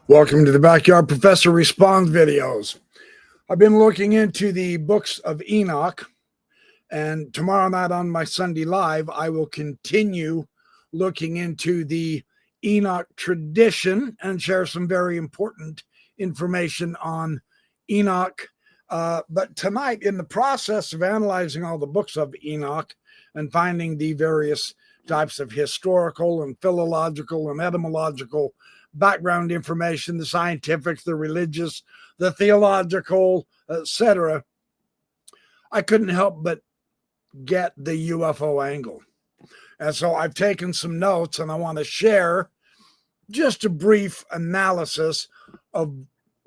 Welcome to the Backyard Professor Responds videos. I've been looking into the books of Enoch, and tomorrow night on my Sunday Live, I will continue looking into the Enoch tradition and share some very important information on Enoch. But tonight, in the process of analyzing all the books of Enoch and finding the various types of historical and philological and etymological background information, the scientific, the religious, the theological, etc., I couldn't help but get the UFO angle. And so I've taken some notes and I want to share just a brief analysis of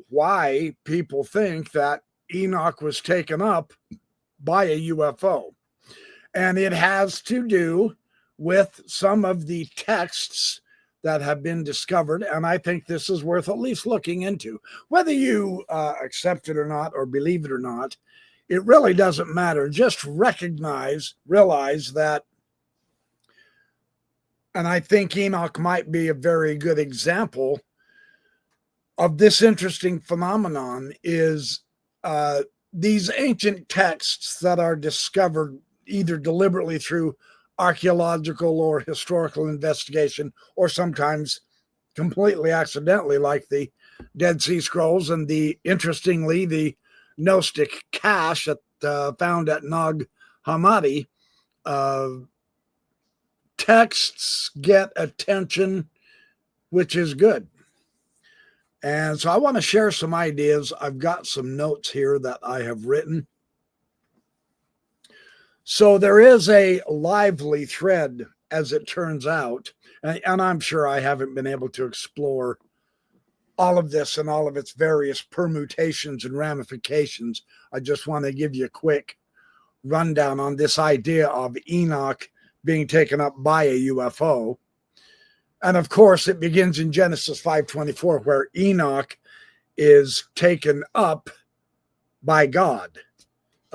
why people think that Enoch was taken up by a UFO. And it has to do with some of the texts that have been discovered, and I think this is worth at least looking into. Whether you accept it or not, or believe it or not, it really doesn't matter. Just realize that, and I think Enoch might be a very good example of this interesting phenomenon, is these ancient texts that are discovered either deliberately through archaeological or historical investigation, or sometimes completely accidentally, like the Dead Sea Scrolls and interestingly, the Gnostic cache found at Nag Hammadi. Texts get attention, which is good. And so I want to share some ideas. I've got some notes here that I have written. So there is a lively thread, as it turns out, and I'm sure I haven't been able to explore all of this and all of its various permutations and ramifications. I just want to give you a quick rundown on this idea of Enoch being taken up by a UFO. And of course, it begins in Genesis 5:24, where Enoch is taken up by God.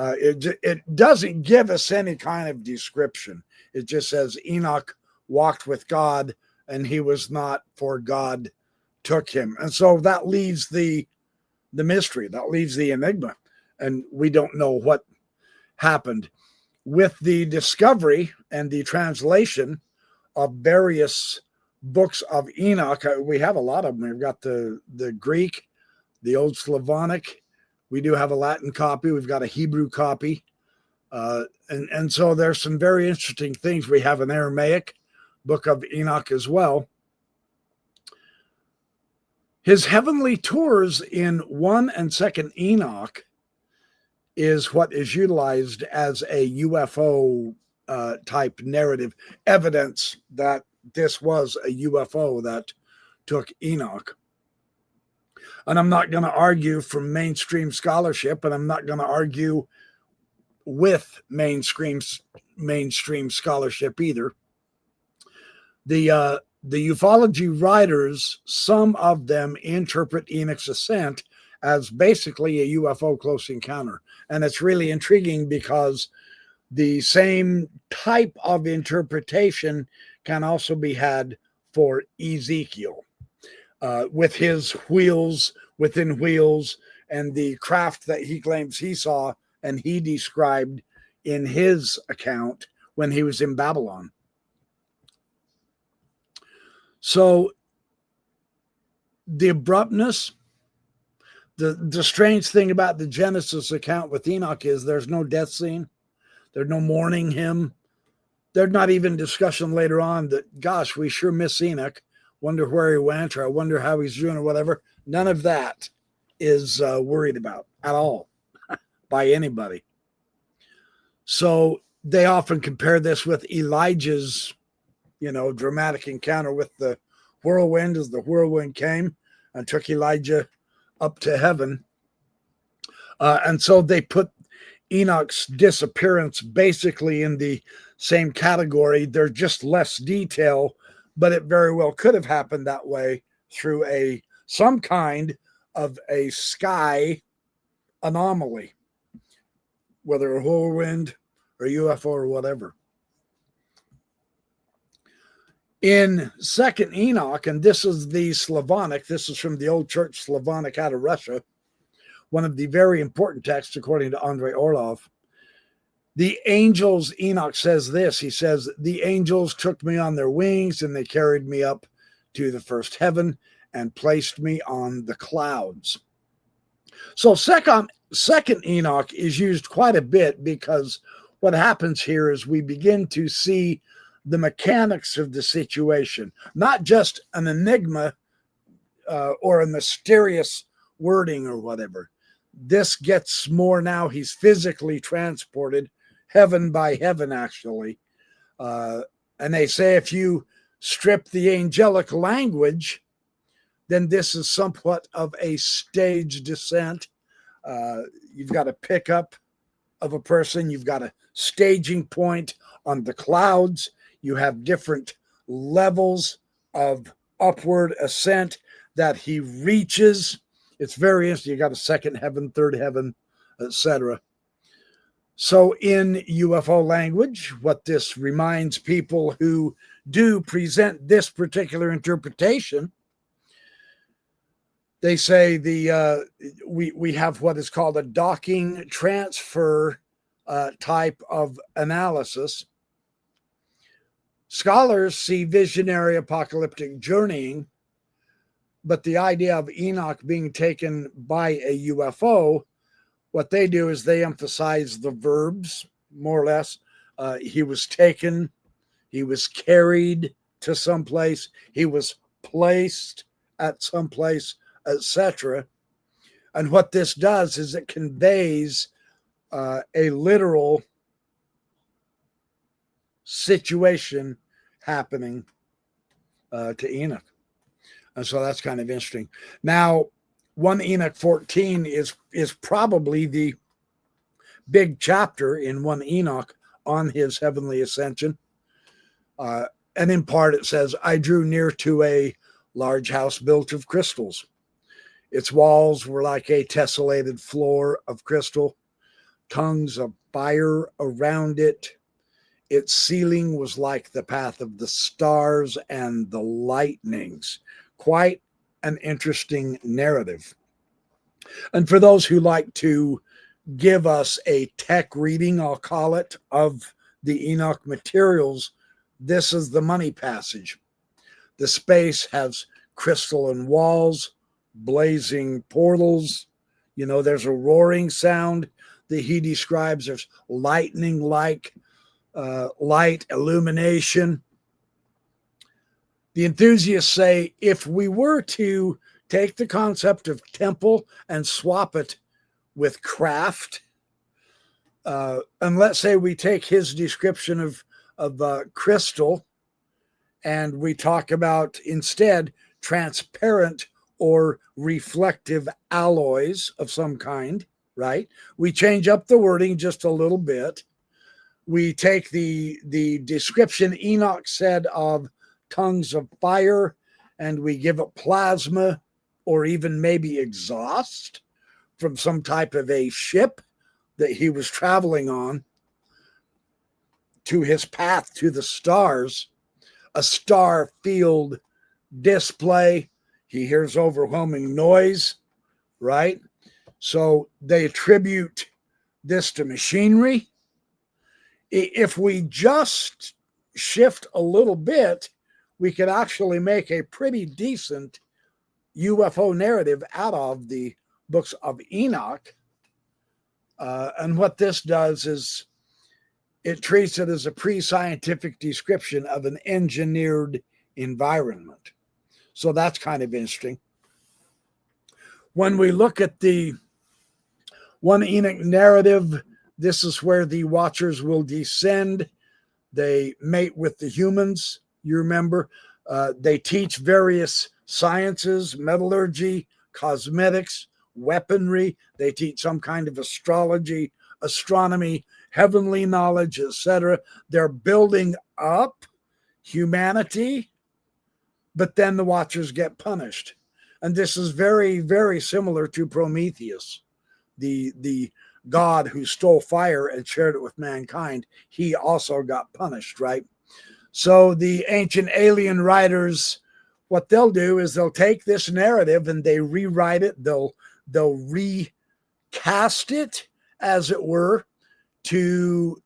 It doesn't give us any kind of description. It just says Enoch walked with God and he was not, for God took him. And so that leaves the mystery, that leaves the enigma, and we don't know what happened. With the discovery and the translation of various books of Enoch, we have a lot of them. We've got the Greek, the Old Slavonic. We do have a Latin copy. We've got a Hebrew copy. And so there's some very interesting things. We have an Aramaic book of Enoch as well. His heavenly tours in 1 and 2 Enoch is what is utilized as a UFO type narrative, evidence that this was a UFO that took Enoch. And I'm not going to argue from mainstream scholarship, and I'm not going to argue with mainstream scholarship either. The ufology writers, some of them interpret Enoch's ascent as basically a UFO close encounter. And it's really intriguing because the same type of interpretation can also be had for Ezekiel. With his wheels within wheels and the craft that he claims he saw and he described in his account when he was in Babylon. So the abruptness, the strange thing about the Genesis account with Enoch is there's no death scene. There's no mourning him. There's not even discussion later on that, gosh, we sure miss Enoch. Wonder where he went, or I wonder how he's doing, or whatever. None of that is worried about at all by anybody. So they often compare this with Elijah's, dramatic encounter with the whirlwind, as the whirlwind came and took Elijah up to heaven. And so they put Enoch's disappearance basically in the same category. There's just less detail, but it very well could have happened that way through some kind of a sky anomaly, whether a whirlwind or UFO or whatever. In Second Enoch, and this is the Slavonic, this is from the Old Church Slavonic out of Russia, one of the very important texts according to Andrei Orlov. The angels, Enoch says this, he says, the angels took me on their wings and they carried me up to the first heaven and placed me on the clouds. So second Enoch is used quite a bit because what happens here is we begin to see the mechanics of the situation, not just an enigma or a mysterious wording or whatever. This gets more now, he's physically transported heaven by heaven, actually. And they say if you strip the angelic language, then this is somewhat of a stage descent. You've got a pickup of a person. You've got a staging point on the clouds. You have different levels of upward ascent that he reaches. It's very interesting. You got a second heaven, third heaven, etc. So in UFO language, what this reminds people who do present this particular interpretation, they say we have what is called a docking transfer type of analysis. Scholars see visionary apocalyptic journeying, but the idea of Enoch being taken by a UFO, what they do is they emphasize the verbs, more or less. He was taken, he was carried to someplace, he was placed at someplace, etc. And what this does is it conveys a literal situation happening to Enoch. And so that's kind of interesting. Now, 1 Enoch 14 is probably the big chapter in 1 Enoch on his heavenly ascension. And in part it says, I drew near to a large house built of crystals. Its walls were like a tessellated floor of crystal, tongues of fire around it. Its ceiling was like the path of the stars and the lightnings. Quite an interesting narrative. And for those who like to give us a tech reading, I'll call it, of the Enoch materials, this is the money passage. The space has crystalline walls, blazing portals. You know, there's a roaring sound that he describes. There's lightning-like light illumination. The enthusiasts say if we were to take the concept of temple and swap it with craft, and let's say we take his description of crystal and we talk about instead transparent or reflective alloys of some kind, right? We change up the wording just a little bit. We take the description Enoch said of tongues of fire and we give it plasma or even maybe exhaust from some type of a ship that he was traveling on to his path to the stars, a star field display. He hears overwhelming noise, right? So they attribute this to machinery. If we just shift a little bit, we could actually make a pretty decent UFO narrative out of the books of Enoch. And what this does is it treats it as a pre-scientific description of an engineered environment. So that's kind of interesting. When we look at the 1 Enoch narrative, this is where the watchers will descend. They mate with the humans. You remember, they teach various sciences, metallurgy, cosmetics, weaponry. They teach some kind of astrology, astronomy, heavenly knowledge, etc. They're building up humanity, but then the watchers get punished. And this is very, very similar to Prometheus, the god who stole fire and shared it with mankind. He also got punished, right? So the ancient alien writers, what they'll do is they'll take this narrative and they rewrite it. They'll recast it, as it were, to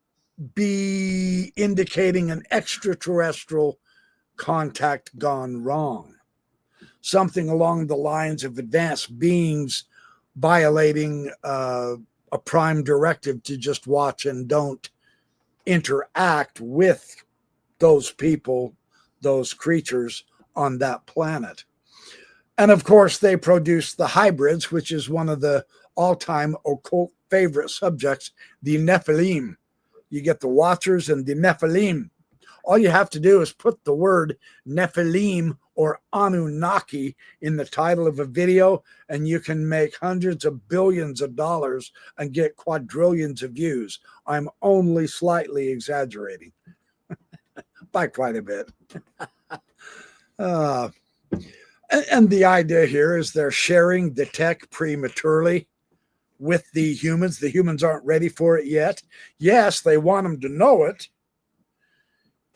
be indicating an extraterrestrial contact gone wrong. Something along the lines of advanced beings violating a prime directive to just watch and don't interact with those people, those creatures on that planet. And of course, they produce the hybrids, which is one of the all-time occult favorite subjects, the Nephilim. You get the Watchers and the Nephilim. All you have to do is put the word Nephilim or Anunnaki in the title of a video, and you can make hundreds of billions of dollars and get quadrillions of views. I'm only slightly exaggerating by quite a bit. And the idea here is they're sharing the tech prematurely with the humans. The humans aren't ready for it yet. Yes, they want them to know it.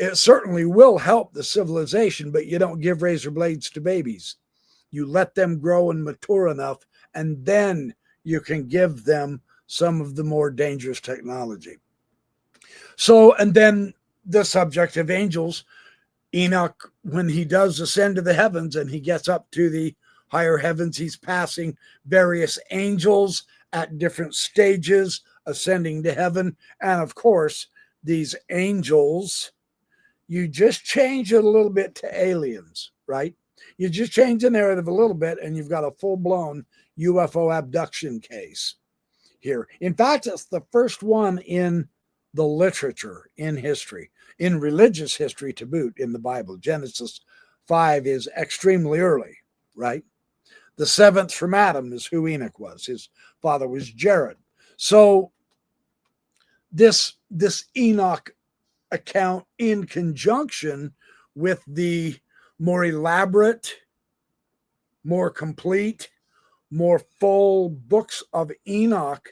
It certainly will help the civilization, but you don't give razor blades to babies. You let them grow and mature enough, and then you can give them some of the more dangerous technology. So, and then the subject of angels, Enoch, when he does ascend to the heavens and he gets up to the higher heavens, he's passing various angels at different stages, ascending to heaven. And of course, these angels, you just change it a little bit to aliens, right? You just change the narrative a little bit and you've got a full-blown UFO abduction case here. In fact, it's the first one in the literature, in history, in religious history to boot, in the Bible. Genesis 5 is extremely early, right? The seventh from Adam is who Enoch was. His father was Jared. So this Enoch account, in conjunction with the more elaborate, more complete, more full books of Enoch,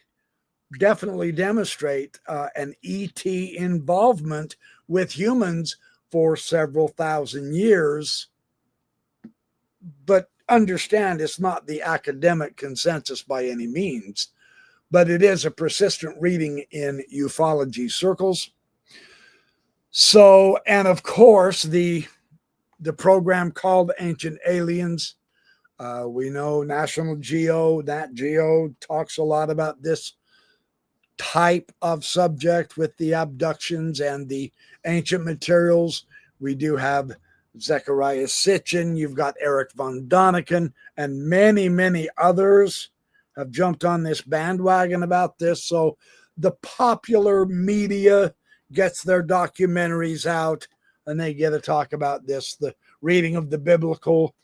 definitely demonstrate an ET involvement with humans for several thousand years. But understand, it's not the academic consensus by any means, but it is a persistent reading in ufology circles. So, and of course, the program called Ancient Aliens, we know National Geo, Nat Geo talks a lot about this type of subject with the abductions and the ancient materials. We do have Zechariah Sitchin, you've got Eric von Daniken, and many, many others have jumped on this bandwagon about this. So the popular media gets their documentaries out and they get to talk about this. The reading of the biblical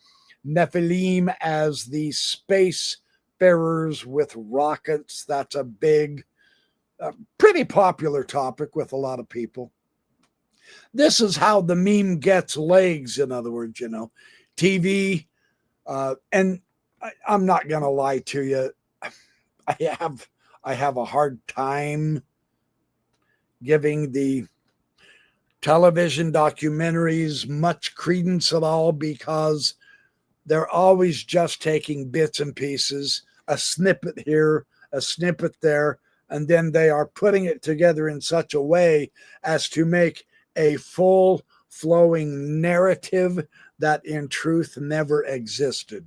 Nephilim as the spacefarers with rockets, that's a big, pretty popular topic with a lot of people. This is how the meme gets legs, in other words, you know, TV. And I'm not going to lie to you. I have a hard time giving the television documentaries much credence at all, because they're always just taking bits and pieces, a snippet here, a snippet there, and then they are putting it together in such a way as to make a full flowing narrative that in truth never existed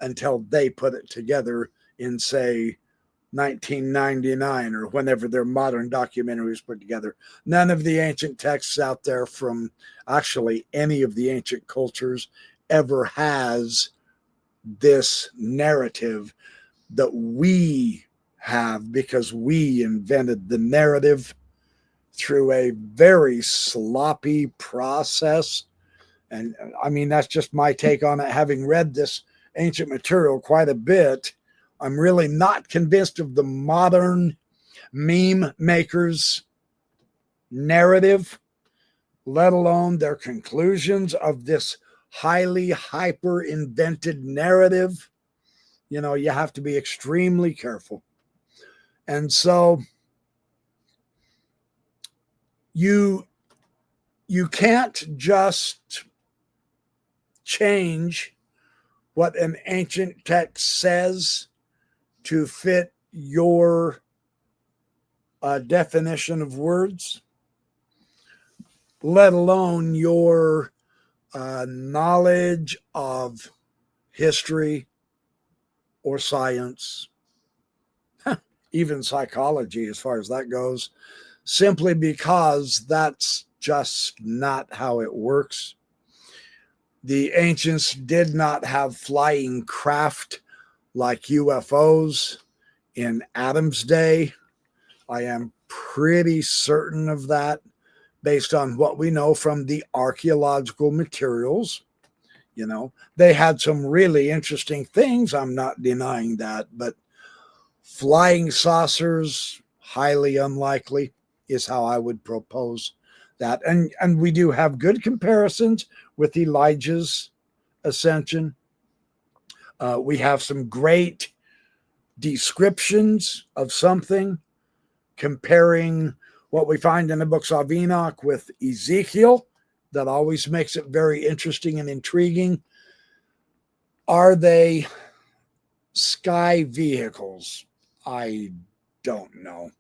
until they put it together in, say, 1999 or whenever their modern documentaries put together. None of the ancient texts out there from actually any of the ancient cultures ever has this narrative that we have, because we invented the narrative through a very sloppy process. And I mean, that's just my take on it. Having read this ancient material quite a bit, I'm really not convinced of the modern meme makers' narrative, let alone their conclusions of this highly hyper invented narrative. You know, you have to be extremely careful. And so you, you can't just change what an ancient text says to fit your definition of words, let alone your knowledge of history or science, even psychology as far as that goes, simply because that's just not how it works. The ancients did not have flying craft like UFOs in Adam's day. I am pretty certain of that based on what we know from the archaeological materials. You know, they had some really interesting things. I'm not denying that, but flying saucers, highly unlikely, is how I would propose that. And we do have good comparisons with Elijah's ascension. We have some great descriptions of something, comparing what we find in the books of Enoch with Ezekiel. That always makes it very interesting and intriguing. Are they sky vehicles? I don't know.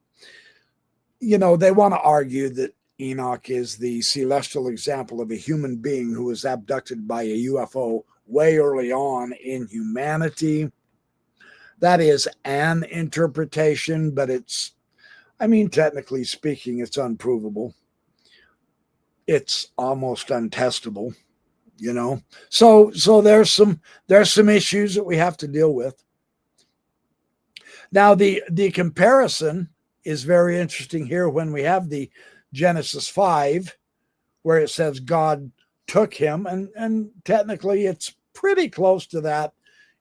You know, they want to argue that Enoch is the celestial example of a human being who was abducted by a UFO way early on in humanity. That is an interpretation, but technically speaking, it's unprovable. It's almost untestable, you know. So there's some issues that we have to deal with. Now, the comparison is very interesting here when we have the Genesis 5, where it says God took him, and technically it's pretty close to that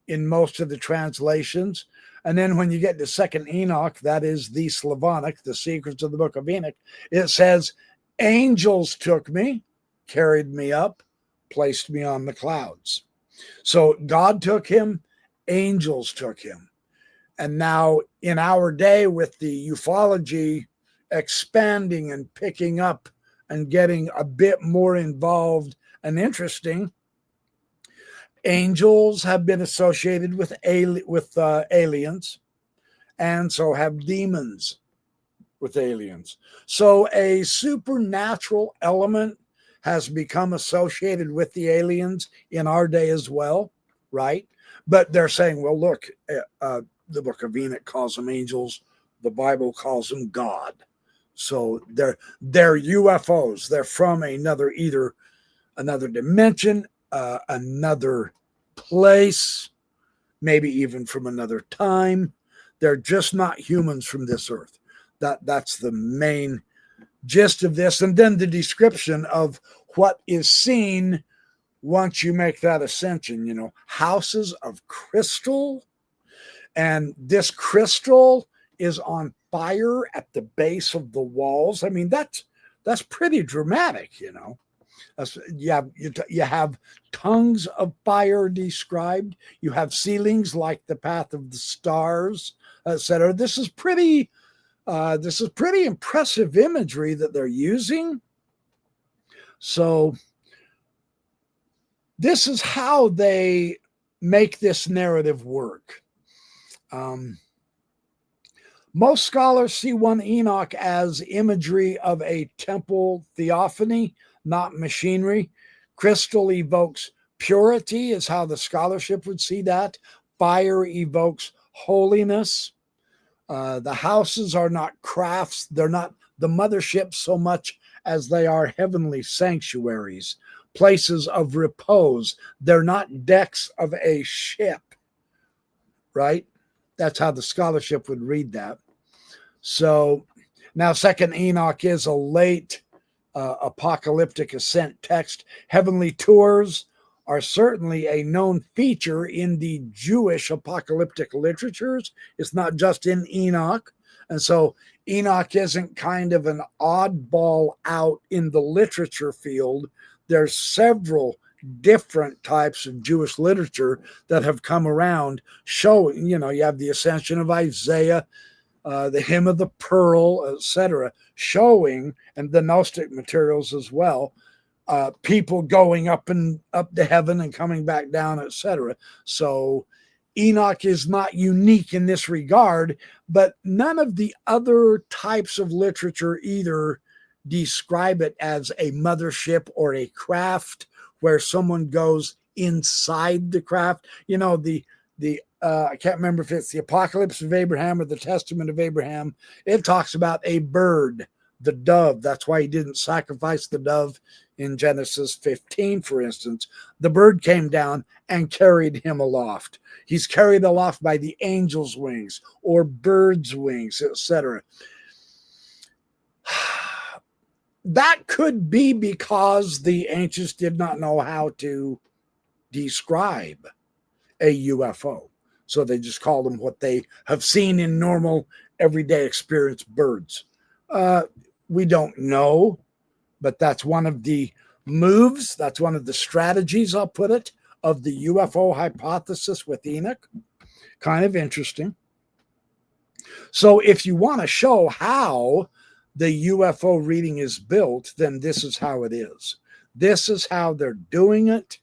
in most of the translations. And then when you get to Second Enoch, that is the Slavonic, the Secrets of the Book of Enoch, it says, angels took me, carried me up, placed me on the clouds. So God took him, angels took him. And now in our day, with the ufology expanding and picking up and getting a bit more involved and interesting, angels have been associated with aliens, and so have demons with aliens. So a supernatural element has become associated with the aliens in our day as well, right? But they're saying, well, look, the book of Enoch calls them angels. The Bible calls them God. So they're UFOs. They're from either another dimension, another place, maybe even from another time. They're just not humans from this earth. That's the main gist of this. And then the description of what is seen once you make that ascension, you know, houses of crystal. And this crystal is on fire at the base of the walls. I mean, that's pretty dramatic, you know. You have tongues of fire described. You have ceilings like the path of the stars, etc. This is pretty impressive imagery that they're using. So this is how they make this narrative work. Most scholars see one Enoch as imagery of a temple theophany, not machinery. Crystal evokes purity, is how the scholarship would see that. Fire evokes holiness. The houses are not crafts. They're not the mothership so much as they are heavenly sanctuaries, places of repose. They're not decks of a ship, right? That's how the scholarship would read that. So now Second Enoch is a late apocalyptic ascent text. Heavenly tours are certainly a known feature in the Jewish apocalyptic literatures. It's not just in Enoch. And so Enoch isn't kind of an oddball out in the literature field. There's several different types of Jewish literature that have come around showing, you know, you have the ascension of Isaiah, the Hymn of the Pearl, etc., showing, and the Gnostic materials as well, people going up to heaven and coming back down, etc. So Enoch is not unique in this regard, but none of the other types of literature either describe it as a mothership or a craft where someone goes inside the craft. You know, I can't remember if it's the Apocalypse of Abraham or the Testament of Abraham. It talks about a bird, the dove. That's why he didn't sacrifice the dove in Genesis 15, for instance. The bird came down and carried him aloft. He's carried aloft by the angel's wings or bird's wings, etc. That could be because the ancients did not know how to describe a UFO. So they just call them what they have seen in normal everyday experience, birds. We don't know, but that's one of the moves, that's one of the strategies, I'll put it, of the UFO hypothesis with Enoch. Kind of interesting. So if you want to show how the UFO reading is built, then this is how it is. This is how they're doing it.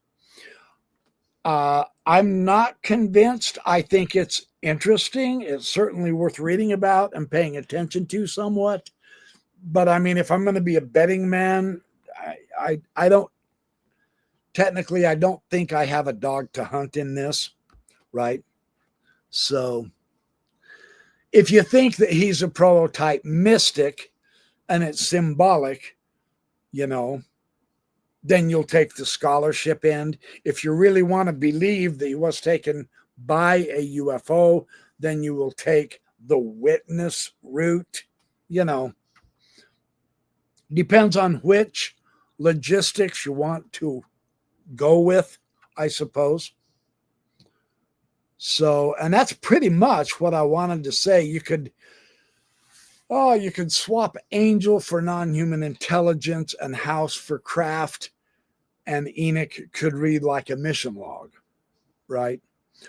I'm not convinced. I think it's interesting. It's certainly worth reading about and paying attention to somewhat. But I mean, if I'm going to be a betting man, I don't, technically, I don't think I have a dog to hunt in this, right? So if you think that he's a prototype mystic and it's symbolic, you know, then you'll take the scholarship end. If you really want to believe that he was taken by a UFO, then you will take the witness route. You know, depends on which logistics you want to go with, I suppose. So, and that's pretty much what I wanted to say. You could swap angel for non-human intelligence and house for craft, and Enoch could read like a mission log, right?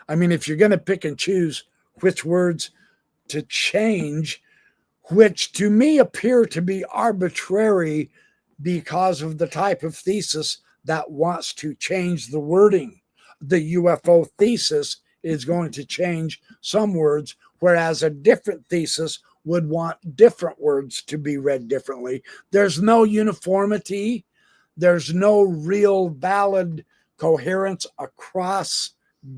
I mean, if you're going to pick and choose which words to change, which to me appear to be arbitrary because of the type of thesis that wants to change the wording. The UFO thesis is going to change some words, whereas a different thesis would want different words to be read differently. There's no uniformity. There's no real valid coherence across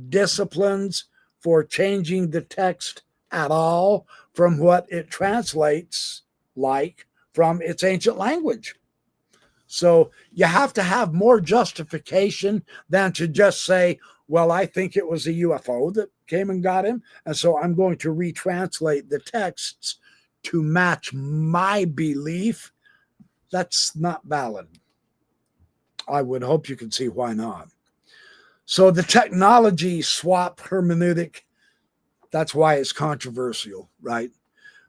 disciplines for changing the text at all from what it translates like from its ancient language. So you have to have more justification than to just say, well, I think it was a UFO that came and got him, and so I'm going to retranslate the texts to match my belief. That's not valid. I would hope you can see why not. So the technology swap hermeneutic, that's why it's controversial, right?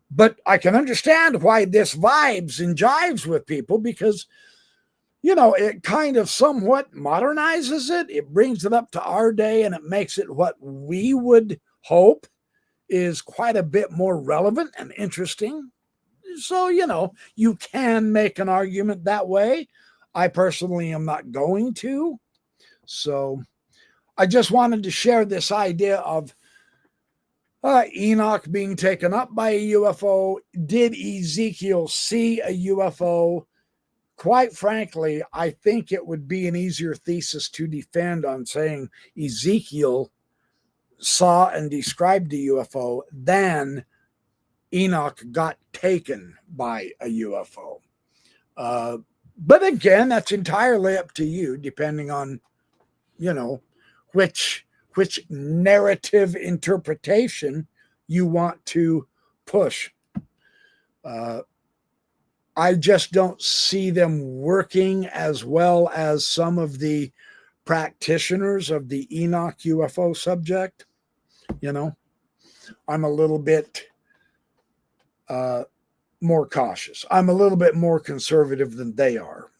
But I can understand why this vibes and jives with people because, you know, it kind of somewhat modernizes it. It brings it up to our day and it makes it what we would hope is quite a bit more relevant and interesting. So, you know, you can make an argument that way. I personally am not going to. So I just wanted to share this idea of Enoch being taken up by a UFO. Did Ezekiel see a UFO? Quite frankly, I think it would be an easier thesis to defend on saying Ezekiel saw and described a UFO than Enoch got taken by a UFO. But again, that's entirely up to you, depending on, you know, which narrative interpretation you want to push. I just don't see them working as well as some of the practitioners of the Enoch UFO subject. You know, I'm a little bit more cautious. I'm a little bit more conservative than they are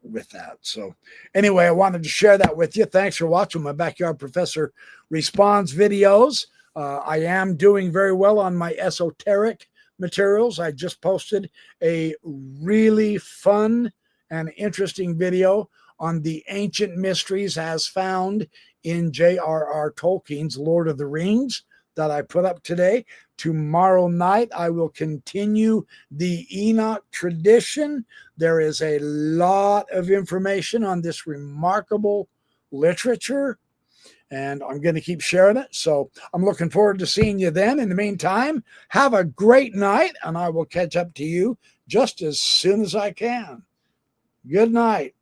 with that. So anyway, I wanted to share that with you. Thanks for watching my Backyard Professor Responds videos. I am doing very well on my esoteric materials. I just posted a really fun and interesting video on the ancient mysteries as found in J.R.R. Tolkien's Lord of the Rings that I put up today. Tomorrow night, I will continue the Enoch tradition. There is a lot of information on this remarkable literature, and I'm going to keep sharing it. So I'm looking forward to seeing you then. In the meantime, have a great night, and I will catch up to you just as soon as I can. Good night.